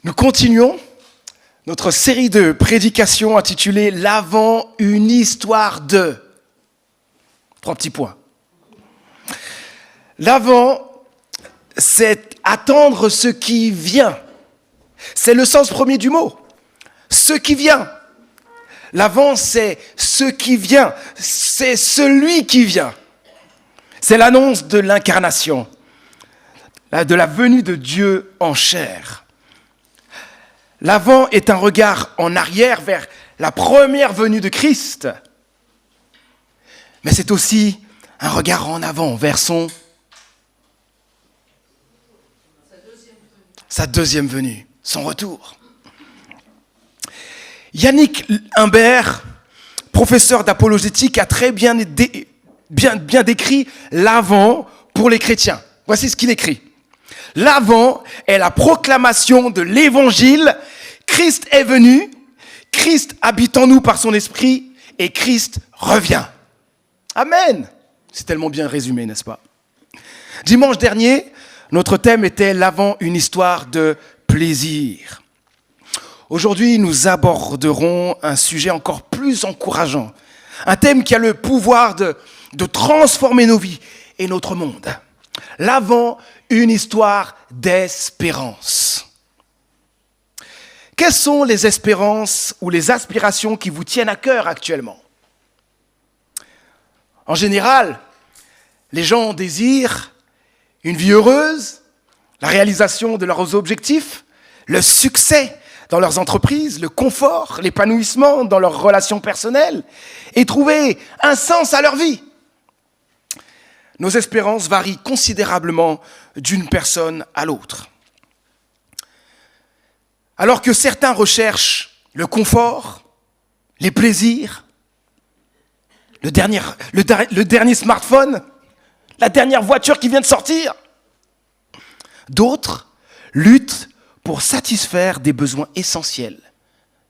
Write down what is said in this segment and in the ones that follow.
Nous continuons notre série de prédications intitulée « L'Avent, une histoire de ». 3 petits points. L'Avent, c'est attendre ce qui vient. C'est le sens premier du mot. Ce qui vient. L'Avent, c'est ce qui vient. C'est celui qui vient. C'est l'annonce de l'incarnation, de la venue de Dieu en chair. L'Avent est un regard en arrière vers la première venue de Christ. Mais c'est aussi un regard en avant vers sa deuxième venue, son retour. Yannick Humbert, professeur d'apologétique, a très bien décrit l'Avent pour les chrétiens. Voici ce qu'il écrit. L'Avent est la proclamation de l'Évangile. Christ est venu, Christ habite en nous par son esprit et Christ revient. Amen. C'est tellement bien résumé, n'est-ce pas? Dimanche dernier, notre thème était l'Avent, une histoire de plaisir. Aujourd'hui, nous aborderons un sujet encore plus encourageant. Un thème qui a le pouvoir de transformer nos vies et notre monde. L'Avent, une histoire d'espérance. Quelles sont les espérances ou les aspirations qui vous tiennent à cœur actuellement? En général, les gens désirent une vie heureuse, la réalisation de leurs objectifs, le succès dans leurs entreprises, le confort, l'épanouissement dans leurs relations personnelles et trouver un sens à leur vie. Nos espérances varient considérablement d'une personne à l'autre. Alors que certains recherchent le confort, les plaisirs, le dernier smartphone, la dernière voiture qui vient de sortir, d'autres luttent pour satisfaire des besoins essentiels,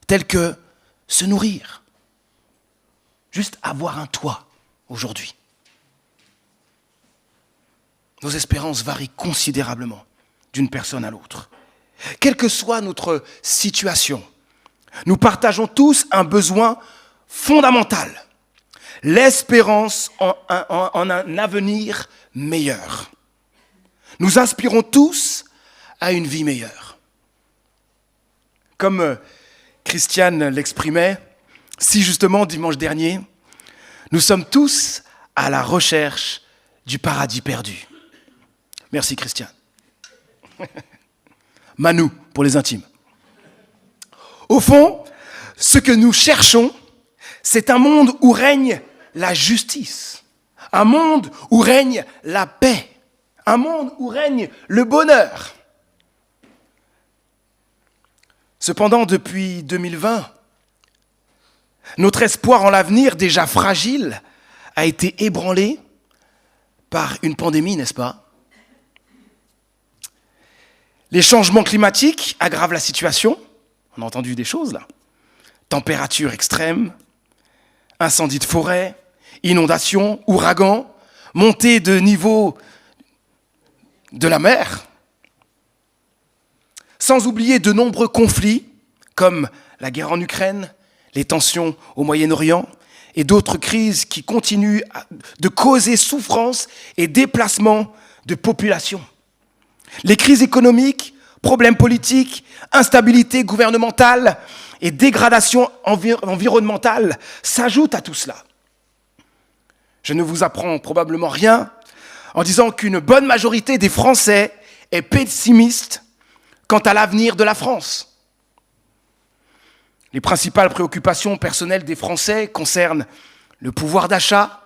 tels que se nourrir, juste avoir un toit aujourd'hui. Nos espérances varient considérablement d'une personne à l'autre. Quelle que soit notre situation, nous partageons tous un besoin fondamental, l'espérance en un avenir meilleur. Nous aspirons tous à une vie meilleure. Comme Christiane l'exprimait si justement dimanche dernier, nous sommes tous à la recherche du paradis perdu. Merci Christiane. Manu pour les intimes. Au fond, ce que nous cherchons, c'est un monde où règne la justice, un monde où règne la paix, un monde où règne le bonheur. Cependant, depuis 2020, notre espoir en l'avenir, déjà fragile, a été ébranlé par une pandémie, n'est-ce pas? Les changements climatiques aggravent la situation. On a entendu des choses là. Températures extrêmes, incendies de forêt, inondations, ouragans, montée de niveau de la mer. Sans oublier de nombreux conflits, comme la guerre en Ukraine, les tensions au Moyen-Orient et d'autres crises qui continuent de causer souffrance et déplacement de populations. Les crises économiques, problèmes politiques, instabilité gouvernementale et dégradation environnementale s'ajoutent à tout cela. Je ne vous apprends probablement rien en disant qu'une bonne majorité des Français est pessimiste quant à l'avenir de la France. Les principales préoccupations personnelles des Français concernent le pouvoir d'achat,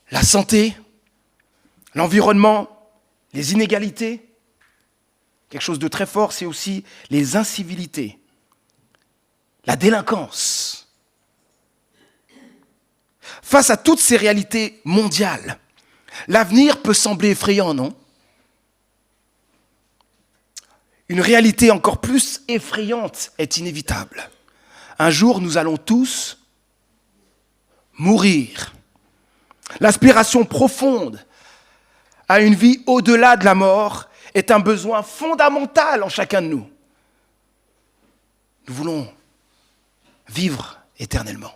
la santé, l'environnement, les inégalités. Quelque chose de très fort, c'est aussi les incivilités, la délinquance. Face à toutes ces réalités mondiales, l'avenir peut sembler effrayant, non? Une réalité encore plus effrayante est inévitable. Un jour, nous allons tous mourir. L'aspiration profonde à une vie au-delà de la mort est un besoin fondamental en chacun de nous. nous voulons vivre éternellement.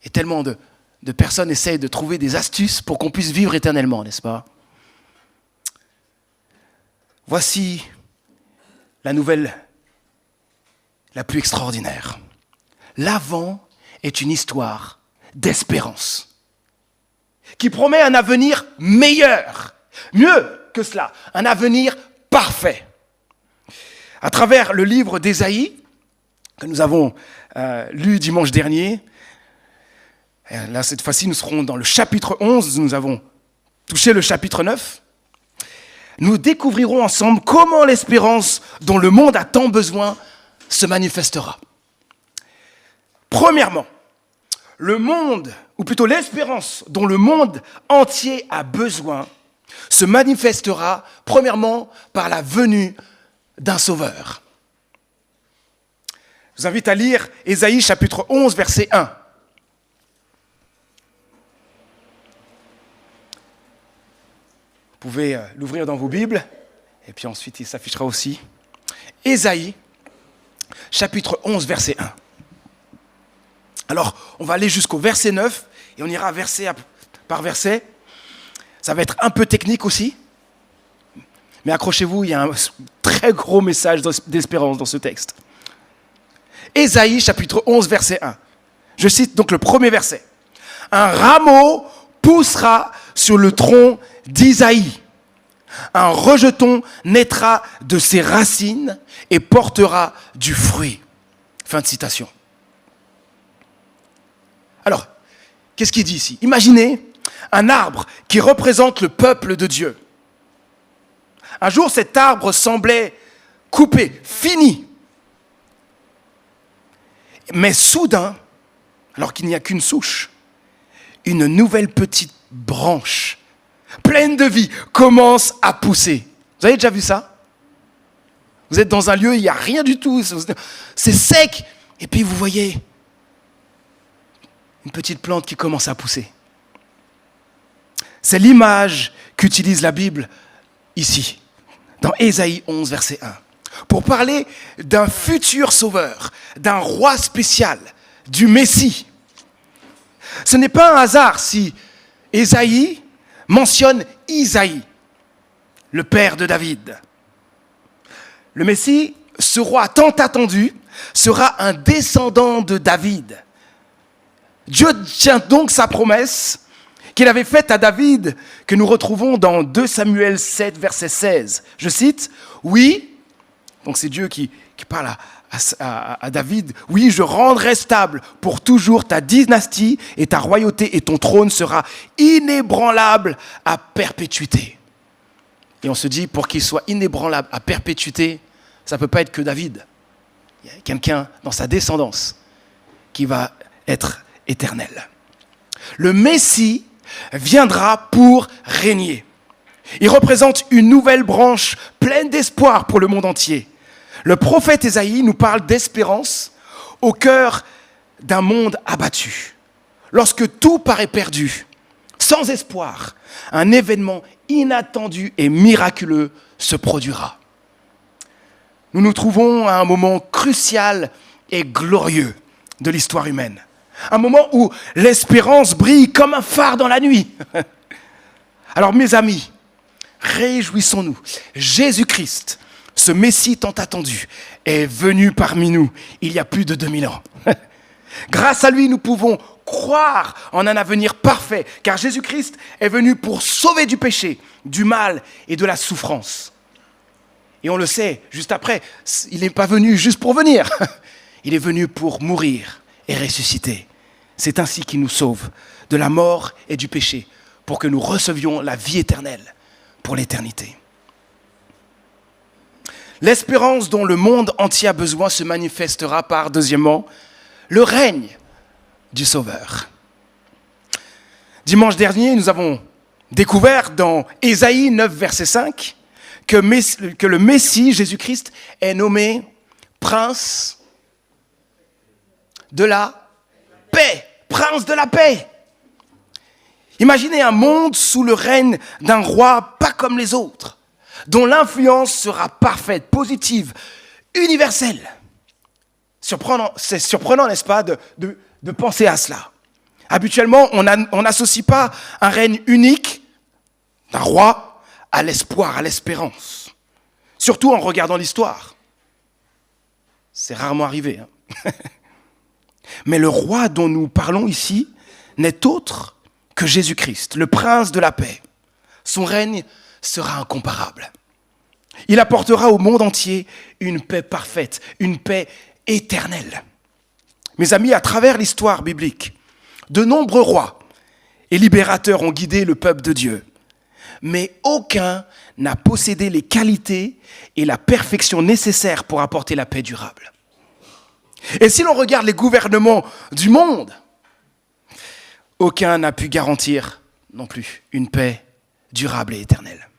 Et tellement de personnes essayent de trouver des astuces pour qu'on puisse vivre éternellement, n'est-ce pas? Voici la nouvelle la plus extraordinaire. L'Avent est une histoire d'espérance qui promet un avenir meilleur, mieux que cela, un avenir parfait. À travers le livre d'Ésaïe, que nous avons lu dimanche dernier, là cette fois-ci nous serons dans le chapitre 11, nous avons touché le chapitre 9, nous découvrirons ensemble comment l'espérance dont le monde a tant besoin se manifestera. Premièrement, le monde, ou plutôt l'espérance dont le monde entier a besoin, se manifestera premièrement par la venue d'un sauveur. Je vous invite à lire Ésaïe chapitre 11, verset 1. Vous pouvez l'ouvrir dans vos Bibles, et puis ensuite il s'affichera aussi. Ésaïe, chapitre 11, verset 1. Alors, on va aller jusqu'au verset 9, et on ira verset par verset. Ça va être un peu technique aussi, mais accrochez-vous, il y a un très gros message d'espérance dans ce texte. Ésaïe, chapitre 11, verset 1. Je cite donc le premier verset. « Un rameau poussera sur le tronc d'Isaïe. Un rejeton naîtra de ses racines et portera du fruit. » Fin de citation. Alors, qu'est-ce qu'il dit ici? Imaginez un arbre qui représente le peuple de Dieu. Un jour, cet arbre semblait coupé, fini. Mais soudain, alors qu'il n'y a qu'une souche, une nouvelle petite branche, pleine de vie, commence à pousser. Vous avez déjà vu ça? Vous êtes dans un lieu, il n'y a rien du tout, c'est sec, et puis vous voyez une petite plante qui commence à pousser. C'est l'image qu'utilise la Bible ici, dans Ésaïe 11, verset 1, pour parler d'un futur sauveur, d'un roi spécial, du Messie. Ce n'est pas un hasard si Ésaïe mentionne Isaïe, le père de David. Le Messie, ce roi tant attendu, sera un descendant de David. Dieu tient donc sa promesse qu'il avait faite à David, que nous retrouvons dans 2 Samuel 7, verset 16. Je cite, « Oui, donc c'est Dieu qui parle à David, « Oui, je rendrai stable pour toujours ta dynastie et ta royauté et ton trône sera inébranlable à perpétuité. » Et on se dit, pour qu'il soit inébranlable à perpétuité, ça ne peut pas être que David. Il y a quelqu'un dans sa descendance qui va être éternel. Le Messie viendra pour régner. Il représente une nouvelle branche pleine d'espoir pour le monde entier. Le prophète Ésaïe nous parle d'espérance au cœur d'un monde abattu. Lorsque tout paraît perdu, sans espoir, un événement inattendu et miraculeux se produira. Nous nous trouvons à un moment crucial et glorieux de l'histoire humaine. Un moment où l'espérance brille comme un phare dans la nuit. Alors mes amis, réjouissons-nous. Jésus-Christ, ce Messie tant attendu, est venu parmi nous il y a plus de 2000 ans. Grâce à lui, nous pouvons croire en un avenir parfait, car Jésus-Christ est venu pour sauver du péché, du mal et de la souffrance. Et on le sait, juste après, il n'est pas venu juste pour venir. Il est venu pour mourir et ressusciter. C'est ainsi qu'il nous sauve de la mort et du péché pour que nous recevions la vie éternelle pour l'éternité. L'espérance dont le monde entier a besoin se manifestera par, deuxièmement, le règne du Sauveur. Dimanche dernier, nous avons découvert dans Ésaïe 9, verset 5, que le Messie, Jésus-Christ, est nommé Prince de la paix. Prince de la paix. Imaginez un monde sous le règne d'un roi pas comme les autres, dont l'influence sera parfaite, positive, universelle. C'est surprenant, n'est-ce pas, de penser à cela. Habituellement, on n'associe pas un règne unique d'un roi à l'espoir, à l'espérance. Surtout en regardant l'histoire. C'est rarement arrivé. Mais le roi dont nous parlons ici n'est autre que Jésus-Christ, le prince de la paix. Son règne sera incomparable. Il apportera au monde entier une paix parfaite, une paix éternelle. Mes amis, à travers l'histoire biblique, de nombreux rois et libérateurs ont guidé le peuple de Dieu. Mais aucun n'a possédé les qualités et la perfection nécessaires pour apporter la paix durable. Et si l'on regarde les gouvernements du monde, aucun n'a pu garantir non plus une paix durable et éternelle.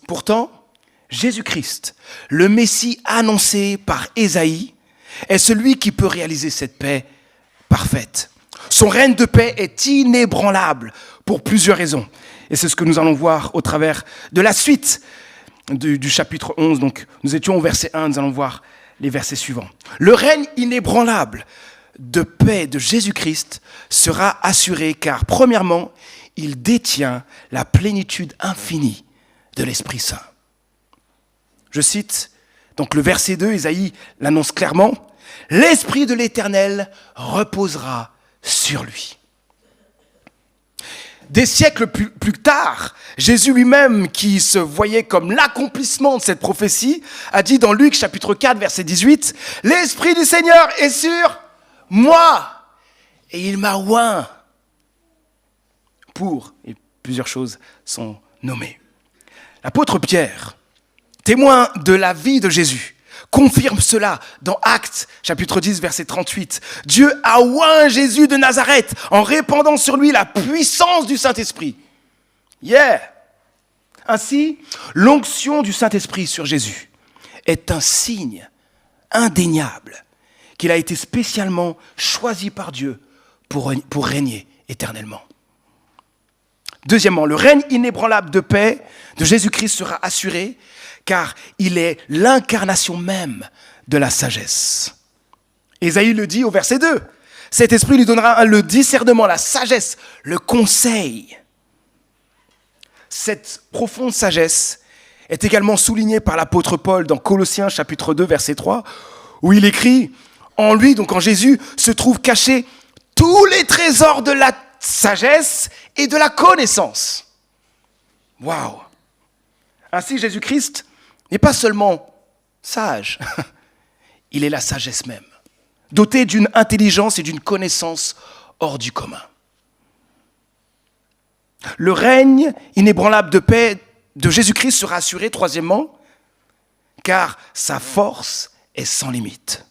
Pourtant, Jésus-Christ, le Messie annoncé par Ésaïe, est celui qui peut réaliser cette paix parfaite. Son règne de paix est inébranlable pour plusieurs raisons. Et c'est ce que nous allons voir au travers de la suite du chapitre 11. Donc, nous étions au verset 1, nous allons voir les versets suivants. Le règne inébranlable de paix de Jésus-Christ sera assuré car, premièrement, il détient la plénitude infinie de l'Esprit Saint. Je cite donc le verset 2, Ésaïe l'annonce clairement, « L'Esprit de l'Éternel reposera sur lui ». Des siècles plus tard, Jésus lui-même, qui se voyait comme l'accomplissement de cette prophétie, a dit dans Luc chapitre 4, verset 18, « L'Esprit du Seigneur est sur moi, et il m'a oint pour... » Et plusieurs choses sont nommées. L'apôtre Pierre, témoin de la vie de Jésus, confirme cela dans Actes, chapitre 10, verset 38. Dieu a oint Jésus de Nazareth en répandant sur lui la puissance du Saint-Esprit. Yeah! Ainsi, l'onction du Saint-Esprit sur Jésus est un signe indéniable qu'il a été spécialement choisi par Dieu pour régner éternellement. Deuxièmement, le règne inébranlable de paix de Jésus-Christ sera assuré car il est l'incarnation même de la sagesse. Ésaïe le dit au verset 2. Cet esprit lui donnera le discernement, la sagesse, le conseil. Cette profonde sagesse est également soulignée par l'apôtre Paul dans Colossiens chapitre 2 verset 3 où il écrit « En lui, donc en Jésus, se trouvent cachés tous les trésors de la sagesse et de la connaissance. » Waouh! Ainsi, Jésus-Christ n'est pas seulement sage, il est la sagesse même, doté d'une intelligence et d'une connaissance hors du commun. Le règne inébranlable de paix de Jésus-Christ sera assuré, troisièmement, car sa force est sans limite.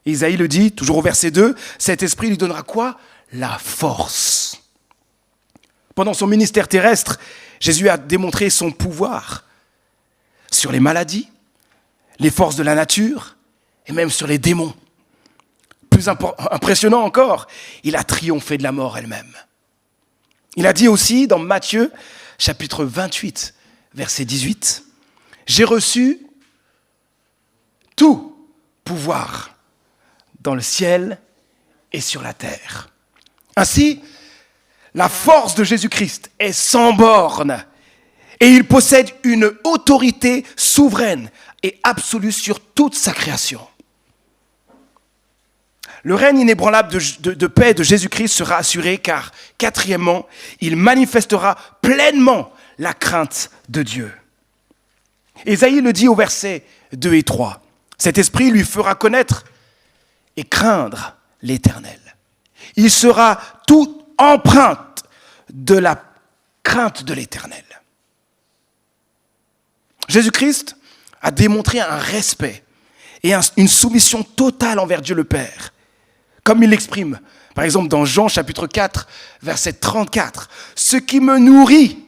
Isaïe le dit, toujours au verset 2, cet esprit lui donnera quoi? La force. Pendant son ministère terrestre, Jésus a démontré son pouvoir sur les maladies, les forces de la nature et même sur les démons. Plus impressionnant encore, il a triomphé de la mort elle-même. Il a dit aussi dans Matthieu, chapitre 28, verset 18, « J'ai reçu tout pouvoir dans le ciel et sur la terre. » Ainsi, la force de Jésus-Christ est sans borne et il possède une autorité souveraine et absolue sur toute sa création. Le règne inébranlable de paix de Jésus-Christ sera assuré car, quatrièmement, il manifestera pleinement la crainte de Dieu. Ésaïe le dit au verset 2 et 3. Cet esprit lui fera connaître et craindre l'Éternel. Il sera tout empreinte de la crainte de l'Éternel. Jésus-Christ a démontré un respect et une soumission totale envers Dieu le Père. Comme il l'exprime, par exemple dans Jean chapitre 4, verset 34. « Ce qui me nourrit,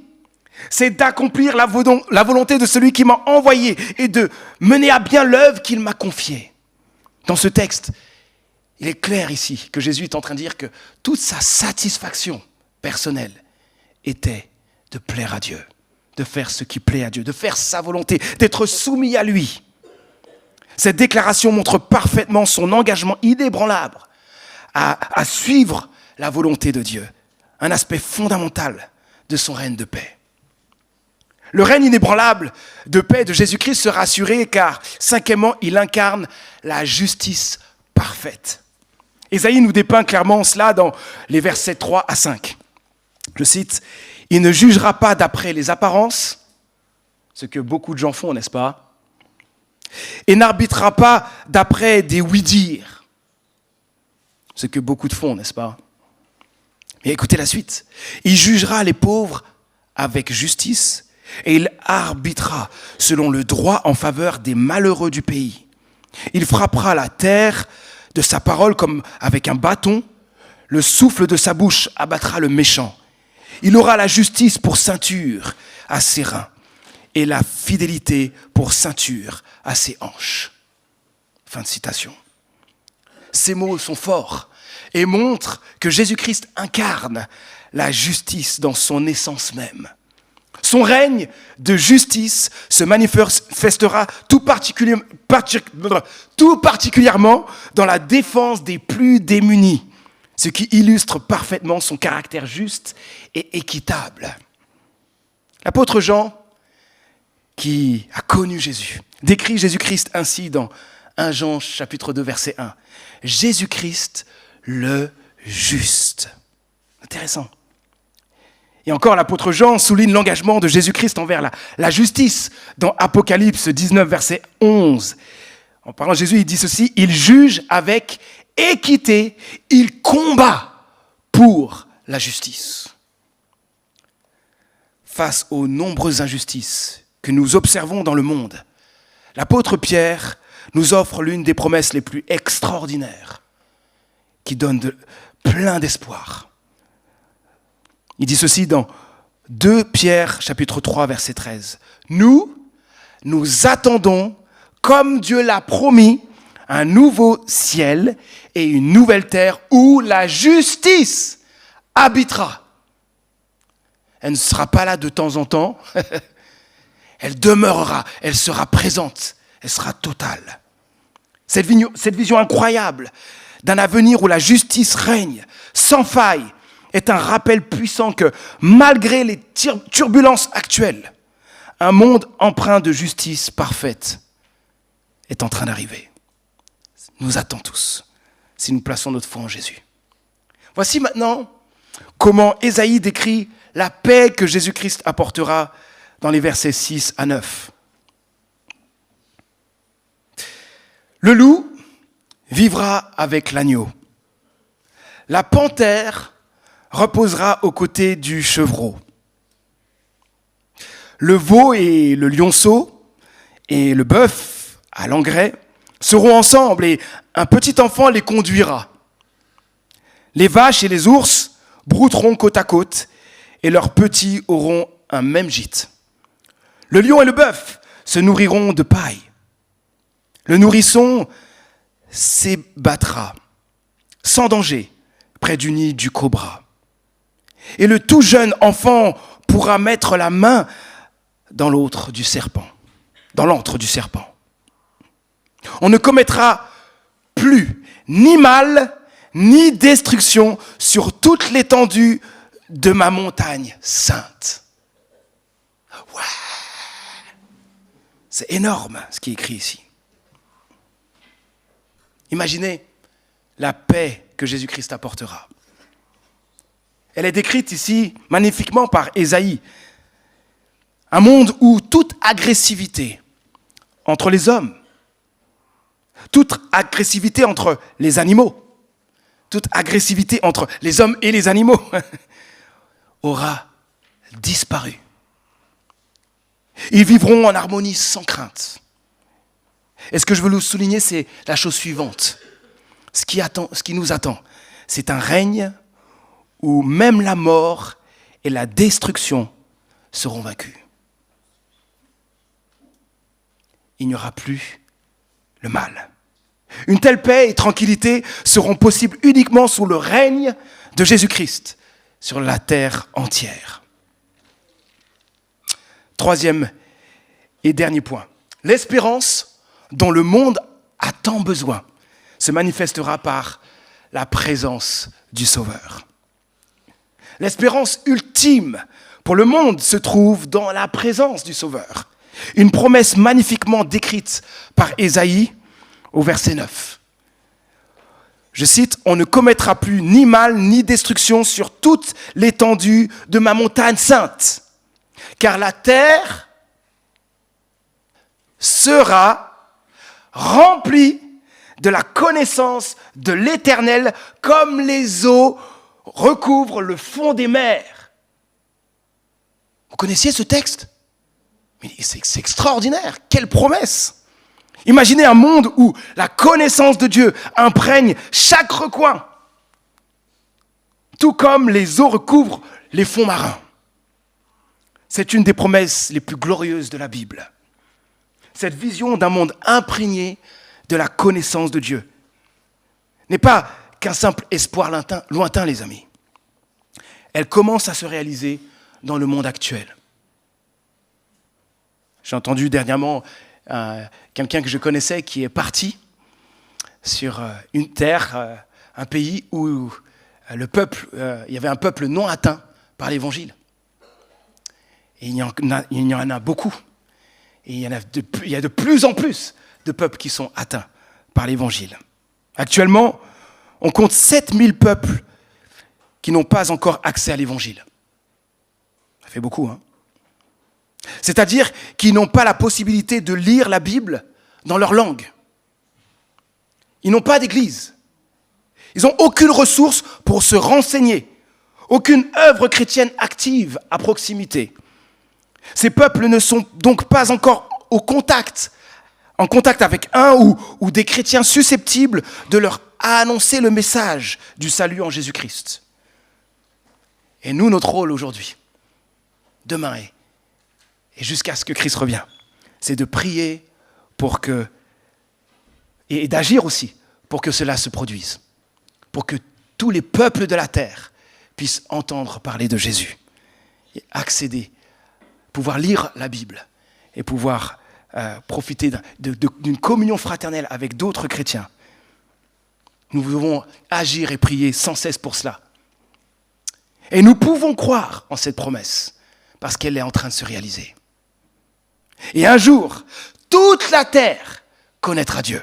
c'est d'accomplir la volonté de celui qui m'a envoyé et de mener à bien l'œuvre qu'il m'a confiée. » Dans ce texte, il est clair ici que Jésus est en train de dire que toute sa satisfaction personnelle était de plaire à Dieu, de faire ce qui plaît à Dieu, de faire sa volonté, d'être soumis à lui. Cette déclaration montre parfaitement son engagement inébranlable à suivre la volonté de Dieu, un aspect fondamental de son règne de paix. Le règne inébranlable de paix de Jésus-Christ sera assuré car, cinquièmement, il incarne la justice parfaite. Ésaïe nous dépeint clairement cela dans les versets 3 à 5. Je cite, « Il ne jugera pas d'après les apparences, ce que beaucoup de gens font, n'est-ce pas ? Et n'arbitrera pas d'après des oui-dire, ce que beaucoup de font, n'est-ce pas ? Mais écoutez la suite. Il jugera les pauvres avec justice et il arbitrera selon le droit en faveur des malheureux du pays. Il frappera la terre de sa parole comme avec un bâton. Le souffle de sa bouche abattra le méchant. Il aura la justice pour ceinture à ses reins et la fidélité pour ceinture à ses hanches. » Fin de citation. Ces mots sont forts et montrent que Jésus-Christ incarne la justice dans son essence même. Son règne de justice se manifestera tout particulièrement dans la défense des plus démunis, ce qui illustre parfaitement son caractère juste et équitable. L'apôtre Jean, qui a connu Jésus, décrit Jésus-Christ ainsi dans 1 Jean chapitre 2 verset 1. Jésus-Christ le juste. Intéressant. Et encore, l'apôtre Jean souligne l'engagement de Jésus-Christ envers la justice dans Apocalypse 19 verset 11. En parlant de Jésus, il dit ceci, il juge avec équité, il combat pour la justice. Face aux nombreuses injustices que nous observons dans le monde, l'apôtre Pierre nous offre l'une des promesses les plus extraordinaires qui donne plein d'espoir. Il dit ceci dans 2 Pierre chapitre 3 verset 13. Nous attendons, comme Dieu l'a promis, un nouveau ciel et une nouvelle terre où la justice habitera. Elle ne sera pas là de temps en temps. Elle demeurera, elle sera présente, elle sera totale. Cette vision incroyable d'un avenir où la justice règne sans faille est un rappel puissant que malgré les turbulences actuelles, un monde empreint de justice parfaite est en train d'arriver. Nous attend tous si nous plaçons notre foi en Jésus. Voici maintenant comment Ésaïe décrit la paix que Jésus-Christ apportera dans les versets 6 à 9. Le loup vivra avec l'agneau. La panthère reposera aux côtés du chevreau. Le veau et le lionceau et le bœuf à l'engrais seront ensemble et un petit enfant les conduira. Les vaches et les ours brouteront côte à côte et leurs petits auront un même gîte. Le lion et le bœuf se nourriront de paille. Le nourrisson s'ébattra sans danger près du nid du cobra. Et le tout jeune enfant pourra mettre la main dans l'antre du serpent. On ne commettra plus ni mal, ni destruction sur toute l'étendue de ma montagne sainte. Ouais. C'est énorme ce qui est écrit ici. Imaginez la paix que Jésus-Christ apportera. Elle est décrite ici magnifiquement par Ésaïe. Un monde où toute agressivité entre les hommes, toute agressivité entre les animaux, toute agressivité entre les hommes et les animaux aura disparu. Ils vivront en harmonie sans crainte. Et ce que je veux vous souligner, c'est la chose suivante. Ce qui nous attend, c'est un règne où même la mort et la destruction seront vaincus. Il n'y aura plus le mal. Une telle paix et tranquillité seront possibles uniquement sous le règne de Jésus-Christ sur la terre entière. Troisième et dernier point. L'espérance dont le monde a tant besoin se manifestera par la présence du Sauveur. L'espérance ultime pour le monde se trouve dans la présence du Sauveur. Une promesse magnifiquement décrite par Ésaïe au verset 9. Je cite, « On ne commettra plus ni mal ni destruction sur toute l'étendue de ma montagne sainte, car la terre sera remplie de la connaissance de l'Éternel comme les eaux recouvrent le fond des mers. » Vous connaissiez ce texte ? Mais c'est extraordinaire, quelle promesse! Imaginez un monde où la connaissance de Dieu imprègne chaque recoin, tout comme les eaux recouvrent les fonds marins. C'est une des promesses les plus glorieuses de la Bible. Cette vision d'un monde imprégné de la connaissance de Dieu n'est pas qu'un simple espoir lointain, les amis. Elle commence à se réaliser dans le monde actuel. J'ai entendu dernièrement quelqu'un que je connaissais qui est parti sur une terre, un pays où il y avait un peuple non atteint par l'évangile. Et il y en a beaucoup. Et il y a de plus en plus de peuples qui sont atteints par l'évangile. Actuellement, on compte 7000 peuples qui n'ont pas encore accès à l'évangile. Ça fait beaucoup, hein ? C'est-à-dire qu'ils n'ont pas la possibilité de lire la Bible dans leur langue. Ils n'ont pas d'église. Ils n'ont aucune ressource pour se renseigner, aucune œuvre chrétienne active à proximité. Ces peuples ne sont donc pas encore en contact avec un ou des chrétiens susceptibles de leur annoncer le message du salut en Jésus-Christ. Et nous, notre rôle aujourd'hui, demain et jusqu'à ce que Christ revienne, c'est de prier et d'agir aussi pour que cela se produise, pour que tous les peuples de la terre puissent entendre parler de Jésus et accéder, pouvoir lire la Bible et pouvoir profiter d'une communion fraternelle avec d'autres chrétiens. Nous devons agir et prier sans cesse pour cela. Et nous pouvons croire en cette promesse parce qu'elle est en train de se réaliser. Et un jour, toute la terre connaîtra Dieu.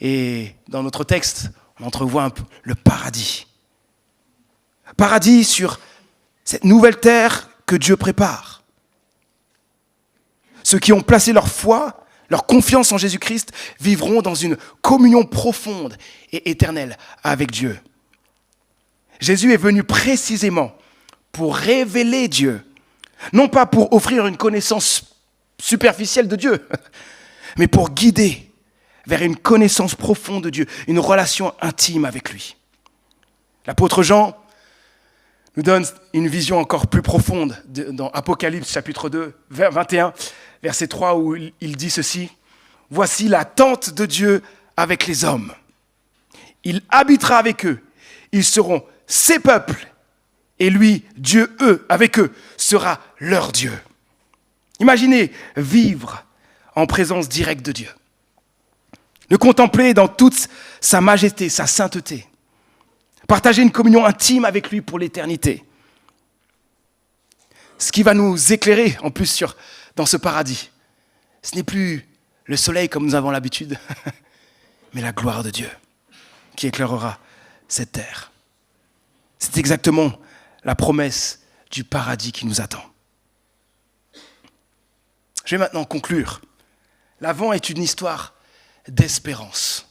Et dans notre texte, on entrevoit un peu le paradis. Paradis sur cette nouvelle terre que Dieu prépare. Ceux qui ont placé leur foi, leur confiance en Jésus-Christ, vivront dans une communion profonde et éternelle avec Dieu. Jésus est venu précisément pour révéler Dieu. Non pas pour offrir une connaissance superficielle de Dieu, mais pour guider vers une connaissance profonde de Dieu, une relation intime avec lui. L'apôtre Jean nous donne une vision encore plus profonde dans Apocalypse chapitre 2, 21, verset 3, où il dit ceci. « Voici la tente de Dieu avec les hommes. Il habitera avec eux. Ils seront ses peuples. Et lui, Dieu, avec eux, sera leur Dieu. » Imaginez vivre en présence directe de Dieu. Le contempler dans toute sa majesté, sa sainteté. Partager une communion intime avec lui pour l'éternité. Ce qui va nous éclairer en plus dans ce paradis, ce n'est plus le soleil comme nous avons l'habitude, mais la gloire de Dieu qui éclairera cette terre. C'est exactement la promesse du paradis qui nous attend. Je vais maintenant conclure. L'Avent est une histoire d'espérance.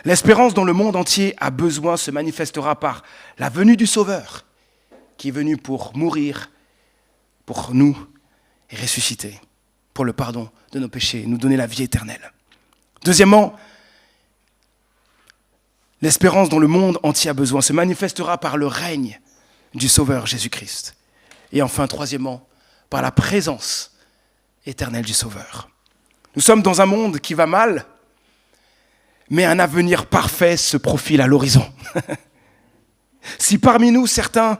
L'espérance dont le monde entier a besoin se manifestera par la venue du Sauveur, qui est venu pour mourir pour nous et ressusciter, pour le pardon de nos péchés, nous donner la vie éternelle. Deuxièmement, l'espérance dont le monde entier a besoin se manifestera par le règne du Sauveur Jésus-Christ. Et enfin, troisièmement, par la présence éternelle du Sauveur. Nous sommes dans un monde qui va mal, mais un avenir parfait se profile à l'horizon. Si parmi nous, certains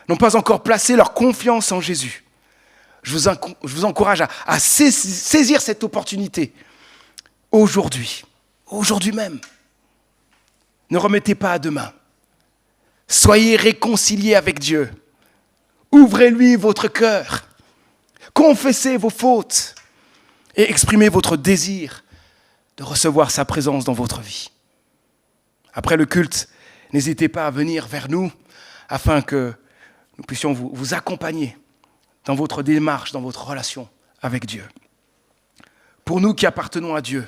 n'ont pas encore placé leur confiance en Jésus, je vous encourage à saisir cette opportunité aujourd'hui même. Ne remettez pas à demain. Soyez réconciliés avec Dieu. Ouvrez-lui votre cœur. Confessez vos fautes et exprimez votre désir de recevoir sa présence dans votre vie. Après le culte, n'hésitez pas à venir vers nous afin que nous puissions vous accompagner dans votre démarche, dans votre relation avec Dieu. Pour nous qui appartenons à Dieu,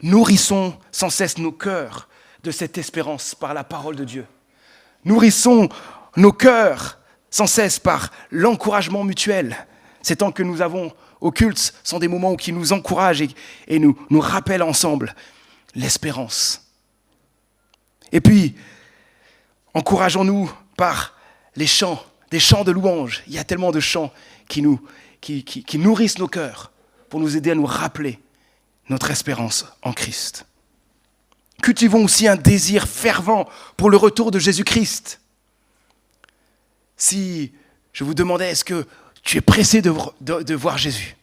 nourrissons sans cesse nos cœurs de cette espérance par la parole de Dieu. Nourrissons nos cœurs sans cesse par l'encouragement mutuel. Ces temps que nous avons au culte sont des moments qui nous encouragent et nous rappellent ensemble l'espérance. Et puis, encourageons-nous par les chants, des chants de louange. Il y a tellement de chants qui nourrissent nos cœurs pour nous aider à nous rappeler notre espérance en Christ. Cultivons aussi un désir fervent pour le retour de Jésus-Christ. Si je vous demandais, est-ce que tu es pressé de voir Jésus?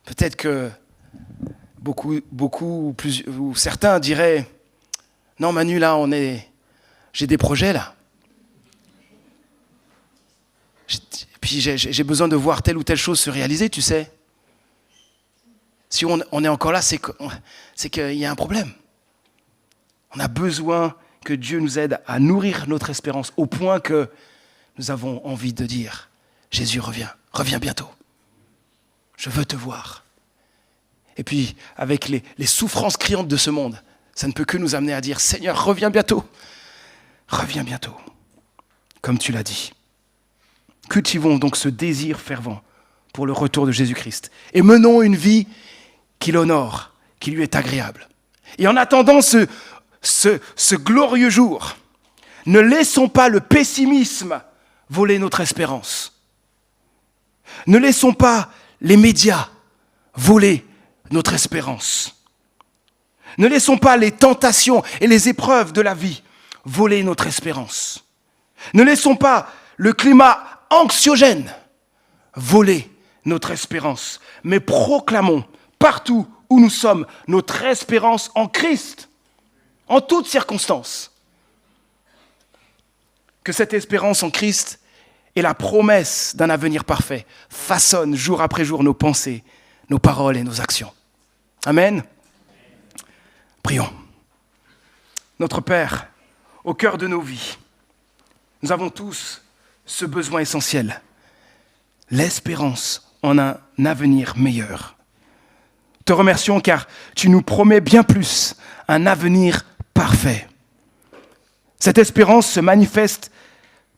Peut-être que beaucoup ou certains diraient, non Manu, là, j'ai des projets là. Puis j'ai besoin de voir telle ou telle chose se réaliser, tu sais. Si on est encore là, c'est qu'il y a un problème. On a besoin que Dieu nous aide à nourrir notre espérance au point que nous avons envie de dire, Jésus, reviens bientôt. Je veux te voir. Et puis, avec les souffrances criantes de ce monde, ça ne peut que nous amener à dire, Seigneur, reviens bientôt, comme tu l'as dit. Cultivons donc ce désir fervent pour le retour de Jésus-Christ et menons une vie qui l'honore, qui lui est agréable. Et en attendant ce glorieux jour, ne laissons pas le pessimisme voler notre espérance. Ne laissons pas les médias voler notre espérance. Ne laissons pas les tentations et les épreuves de la vie voler notre espérance. Ne laissons pas le climat anxiogène voler notre espérance, mais proclamons partout où nous sommes notre espérance en Christ, en toutes circonstances. Que cette espérance en Christ et la promesse d'un avenir parfait façonnent jour après jour nos pensées, nos paroles et nos actions. Amen. Prions. Notre Père, au cœur de nos vies, nous avons tous ce besoin essentiel, l'espérance en un avenir meilleur. Te remercions car tu nous promets bien plus, un avenir parfait. Cette espérance se manifeste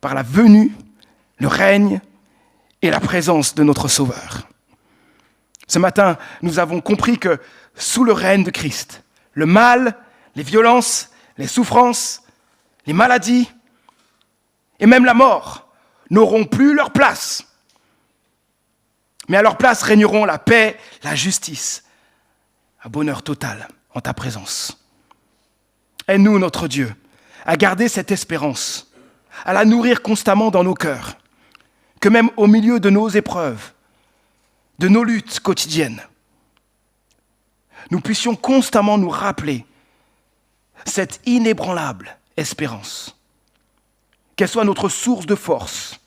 par la venue, le règne et la présence de notre Sauveur. Ce matin, nous avons compris que sous le règne de Christ, le mal, les violences, les souffrances, les maladies et même la mort n'auront plus leur place. Mais à leur place régneront la paix, la justice, un bonheur total en ta présence. Aide-nous, notre Dieu, à garder cette espérance, à la nourrir constamment dans nos cœurs, que même au milieu de nos épreuves, de nos luttes quotidiennes, nous puissions constamment nous rappeler cette inébranlable espérance. Qu'elle soit notre source de force,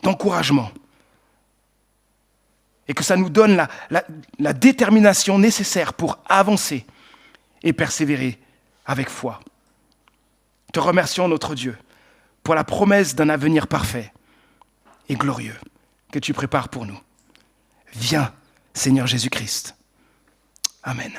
d'encouragement, et que ça nous donne la détermination nécessaire pour avancer et persévérer avec foi. Te remercions, notre Dieu, pour la promesse d'un avenir parfait et glorieux que tu prépares pour nous. Viens, Seigneur Jésus-Christ. Amen.